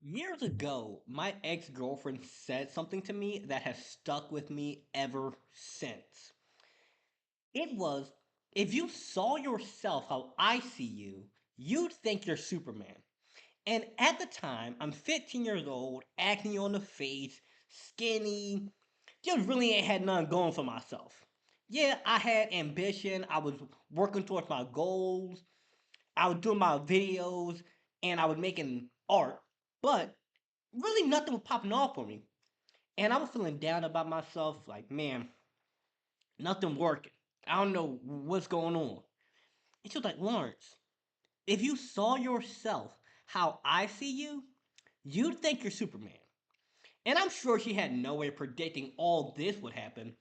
Years ago, my ex girlfriend said something to me that has stuck with me ever since. It was, if you saw yourself how I see you, you'd think you're Superman. And at the time, I'm 15 years old, acne on the face, skinny, just really ain't had nothing going for myself. Yeah, I had ambition, I was working towards my goals, I was doing my videos, and I was making art, but really nothing was popping off for me. And I was feeling down about myself, like, man, nothing working. I don't know what's going on. And she was like, Lawrence, if you saw yourself how I see you, you'd think you're Superman. And I'm sure she had no way of predicting all this would happen.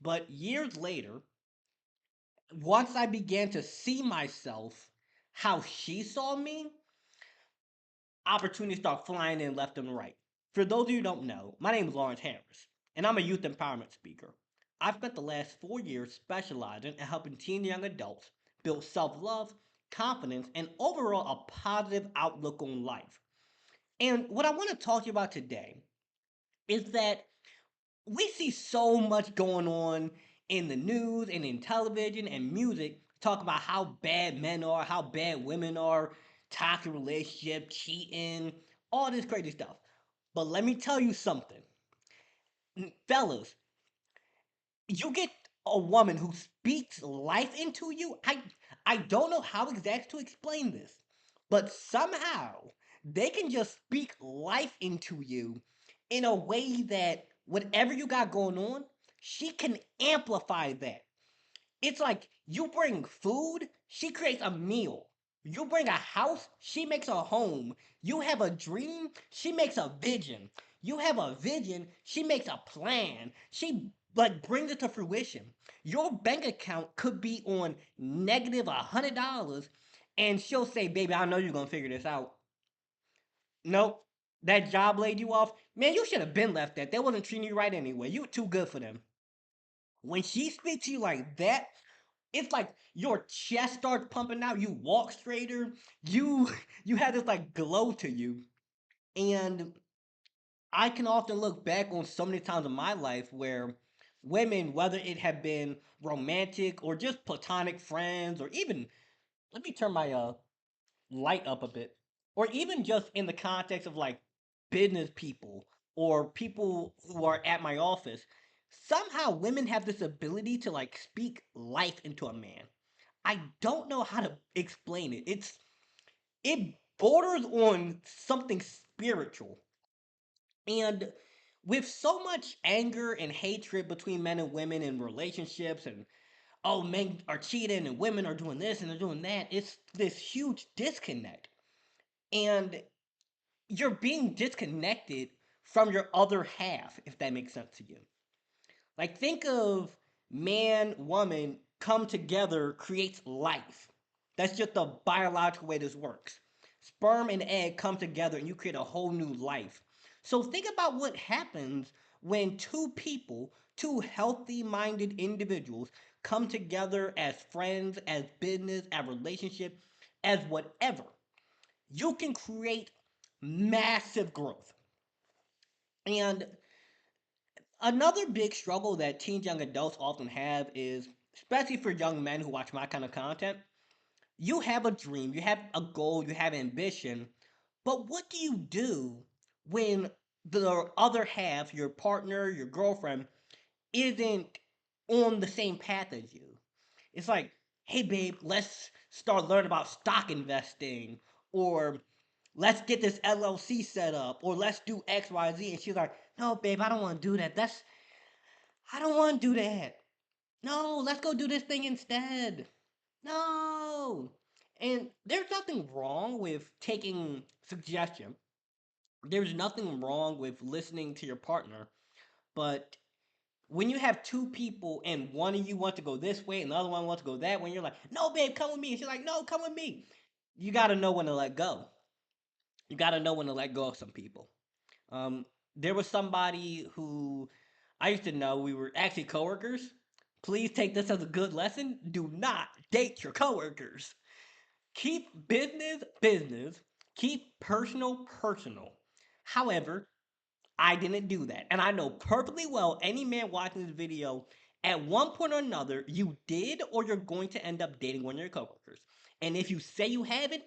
But years later, once I began to see myself how she saw me, opportunities start flying in left and right. For those of you who don't know, my name is Lawrence Harris, and I'm a youth empowerment speaker. I've spent the last 4 years specializing in helping teen and young adults build self love, confidence, and overall a positive outlook on life. And what I want to talk to you about today is that we see so much going on in the news and in television and music talk about how bad men are, how bad women are, toxic relationship, cheating, all this crazy stuff. But let me tell you something, fellas, you get a woman who speaks life into you. I don't know how exactly to explain this, but somehow they can just speak life into you in a way that whatever you got going on, she can amplify that. It's like you bring food, she creates a meal. You bring a house, she makes a home. You have a dream, she makes a vision. You have a vision, she makes a plan. She like brings it to fruition. Your bank account could be on negative $100, and she'll say, "Baby, I know you're gonna figure this out." Nope, that job laid you off. Man, you should have been left that. They wasn't treating you right anyway. You were too good for them. When she speaks to you like that, it's like your chest starts pumping out, you walk straighter, you you have this like glow to you. And I can often look back on so many times in my life where women, whether it have been romantic or just platonic friends, or even, let me turn my light up a bit, or even just in the context of like business people or people who are at my office, somehow women have this ability to like speak life into a man. I don't know how to explain it. It borders on something spiritual. And with so much anger and hatred between men and women in relationships, and oh, men are cheating and women are doing this and they're doing that, it's this huge disconnect. And you're being disconnected from your other half, if that makes sense to you. Like, think of man, woman come together creates life. That's just the biological way this works. Sperm and egg come together and you create a whole new life. So, think about what happens when two people, two healthy minded individuals, come together as friends, as business, as relationship, as whatever. You can create massive growth. And another big struggle that teens, young adults often have is, especially for young men who watch my kind of content, you have a dream, you have a goal, you have ambition, but what do you do when the other half, your partner, your girlfriend, isn't on the same path as you? It's like, hey babe, let's start learning about stock investing, or let's get this LLC set up, or let's do XYZ. And she's like, no, babe, I don't want to do that. I don't want to do that. No, let's go do this thing instead. No. And there's nothing wrong with taking suggestion. There's nothing wrong with listening to your partner. But when you have two people and one of you wants to go this way and the other one wants to go that way, you're like, no, babe, come with me. And she's like, no, come with me. You got to know when to let go. You got to know when to let go of some people. Um, there was somebody who I used to know. We were actually coworkers. Please take this as a good lesson. Do not date your coworkers. Keep business business. Keep personal personal. However, I didn't do that. And I know perfectly well any man watching this video, at one point or another, you did or you're going to end up dating one of your coworkers. And if you say you haven't,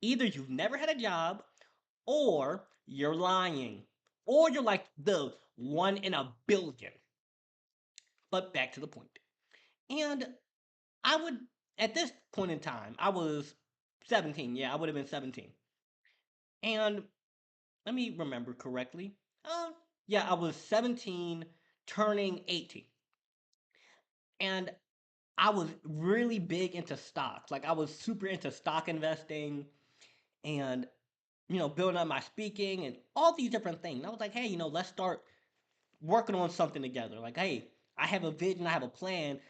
either you've never had a job or you're lying. Or you're like the one in a billion. But back to the point. And I would, at this point in time, I was 17. Yeah, I would have been 17. And let me remember correctly. Yeah, I was 17, turning 18. And I was really big into stocks. Like, I was super into stock investing and, building up my speaking and all these different things. And I was like, hey, let's start working on something together. Like, hey, I have a vision, I have a plan.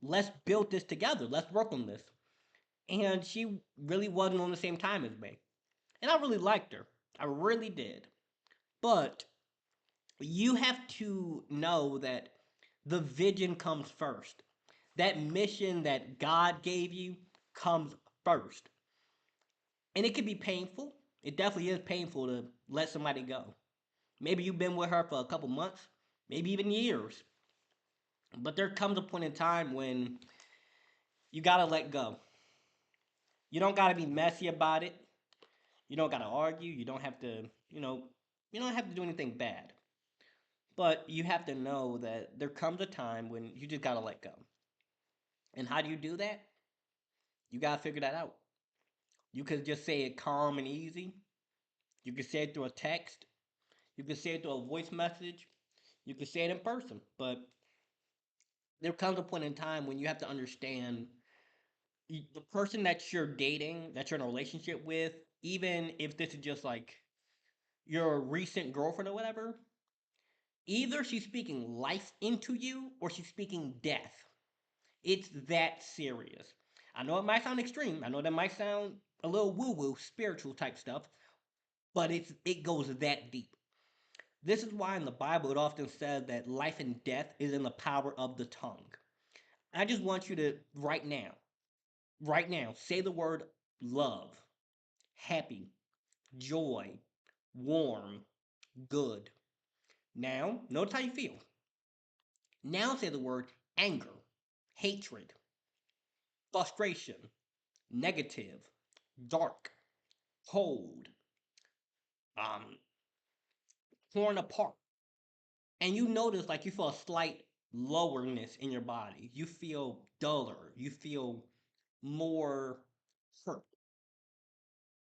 Let's build this together. Let's work on this. And she really wasn't on the same time as me. And I really liked her. I really did. But you have to know that the vision comes first. That mission that God gave you comes first. And it can be painful. It definitely is painful to let somebody go. Maybe you've been with her for a couple months, maybe even years. But there comes a point in time when you gotta let go. You don't gotta be messy about it. You don't gotta argue. You don't have to, you don't have to do anything bad. But you have to know that there comes a time when you just gotta let go. And how do you do that? You gotta figure that out. You could just say it calm and easy. You could say it through a text. You could say it through a voice message. You could say it in person. But there comes a point in time when you have to understand the person that you're dating, that you're in a relationship with, even if this is just like your recent girlfriend or whatever, either she's speaking life into you or she's speaking death. It's that serious. I know it might sound extreme. I know that might sound a little woo woo, spiritual type stuff, but it goes that deep. This is why in the Bible it often says that life and death is in the power of the tongue. I just want you to right now, say the word love, happy, joy, warm, good. Now, notice how you feel. Now say the word anger, hatred, frustration, negative, dark, cold, um, torn apart. And you notice like you feel a slight lowerness in your body. You feel duller. You feel more hurt.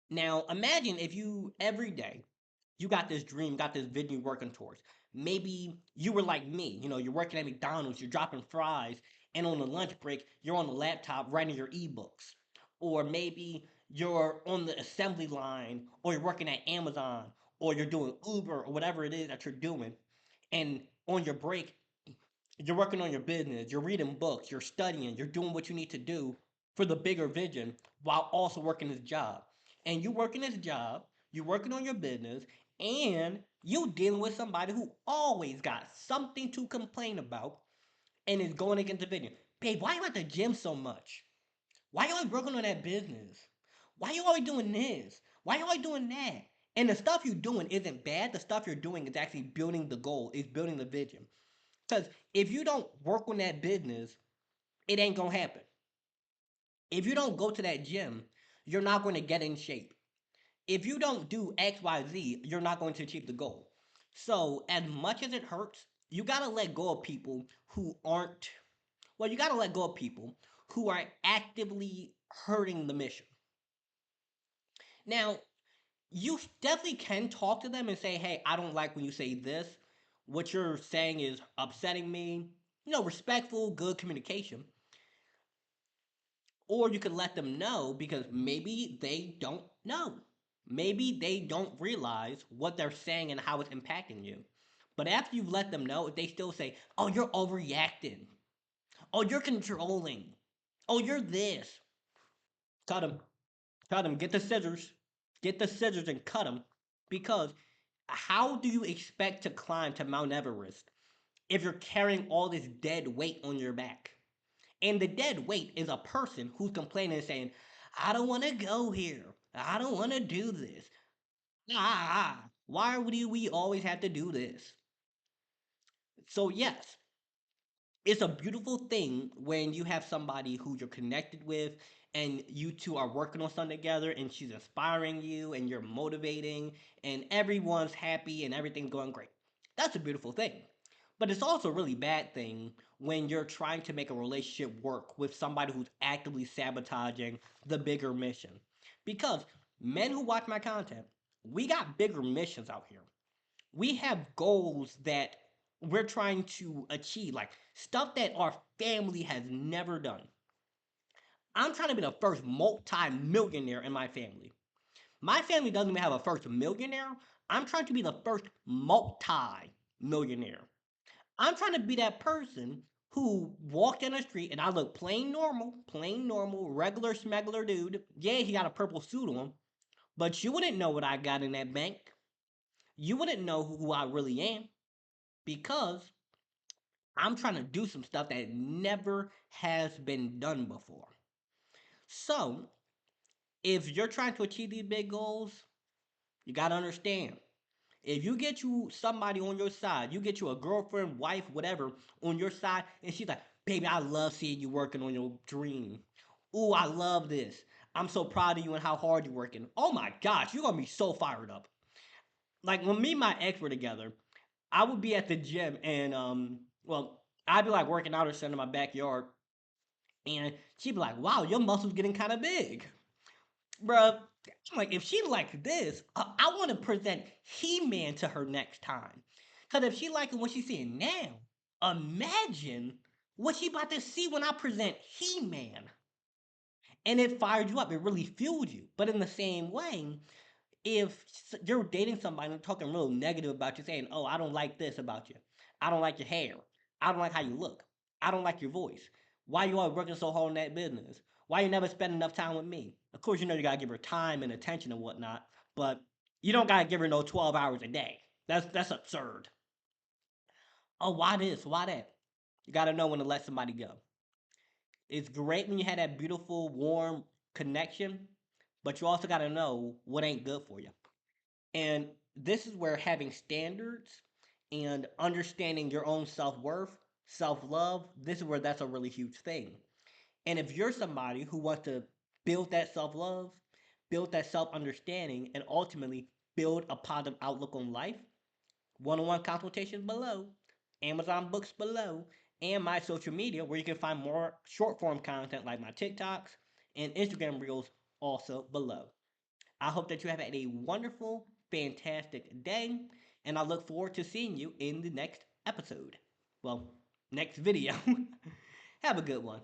Now imagine if you every day you got this dream, got this vision you're working towards. Maybe you were like me, you're working at McDonald's, you're dropping fries, and on the lunch break, you're on the laptop writing your ebooks. Or maybe you're on the assembly line, or you're working at Amazon, or you're doing Uber, or whatever it is that you're doing. And on your break, you're working on your business, you're reading books, you're studying, you're doing what you need to do for the bigger vision while also working this job. And you working this job, you're working on your business, and you dealing with somebody who always got something to complain about and is going against the vision. Babe, why you at the gym so much? Why you always working on that business? Why you always doing this? Why you always doing that? And the stuff you're doing isn't bad. The stuff you're doing is actually building the goal, is building the vision. Because if you don't work on that business, it ain't gonna happen. If you don't go to that gym, you're not going to get in shape. If you don't do XYZ, you're not going to achieve the goal. So, as much as it hurts, you gotta let go of people who aren't, well, you gotta let go of people who are actively hurting the mission. Now, you definitely can talk to them and say, hey, I don't like when you say this. What you're saying is upsetting me. Respectful, good communication. Or you could let them know because maybe they don't know. Maybe they don't realize what they're saying and how it's impacting you. But after you've let them know, if they still say, oh, you're overreacting. Oh, you're controlling. Oh, you're this. Cut them. Cut them. Get the scissors. Get the scissors and cut them. Because how do you expect to climb to Mount Everest if you're carrying all this dead weight on your back? And the dead weight is a person who's complaining and saying, I don't want to go here. I don't want to do this. Why do we always have to do this? So, yes, it's a beautiful thing when you have somebody who you're connected with and you two are working on something together and she's inspiring you and you're motivating and everyone's happy and everything's going great. That's a beautiful thing. But it's also a really bad thing when you're trying to make a relationship work with somebody who's actively sabotaging the bigger mission. Because men who watch my content, we got bigger missions out here. We have goals that we're trying to achieve, like stuff that our family has never done. I'm trying to be the first multi-millionaire in my family. My family doesn't even have a first millionaire. I'm trying to be the first multi-millionaire. I'm trying to be that person who walked in the street and I look plain normal, regular smuggler dude. Yeah, he got a purple suit on, but you wouldn't know what I got in that bank. You wouldn't know who I really am because I'm trying to do some stuff that never has been done before. So, if you're trying to achieve these big goals, you got to understand. If you get you somebody on your side, you get you a girlfriend, wife, whatever on your side, and she's like, baby, I love seeing you working on your dream. Ooh, I love this. I'm so proud of you and how hard you're working. Oh my gosh, you're gonna be so fired up. Like when me and my ex were together, I would be at the gym and well, I'd be like working out or something in my backyard, and she'd be like, "Wow, your muscles getting kind of big, bruh." I'm like, if she like this, I want to present He-Man to her next time. Cause if she liking what she's seeing now, imagine what she about to see when I present He-Man. And it fired you up. It really fueled you. But in the same way, if you're dating somebody and talking real negative about you, saying, "Oh, I don't like this about you. I don't like your hair. I don't like how you look. I don't like your voice. Why you always working so hard in that business? Why you never spend enough time with me?" Of course, you know you gotta give her time and attention and whatnot, but you don't gotta give her no 12 hours a day. That's absurd. Oh, why this? Why that? You gotta know when to let somebody go. It's great when you have that beautiful, warm connection, but you also gotta know what ain't good for you. And this is where having standards and understanding your own self worth, self love, this is where that's a really huge thing. And if you're somebody who wants to build that self love, build that self understanding, and ultimately build a positive outlook on life, one on one consultations below, Amazon books below, and my social media where you can find more short form content like my TikToks and Instagram reels also below. I hope that you have had a wonderful, fantastic day, and I look forward to seeing you in the next episode. Well, next video. Have a good one.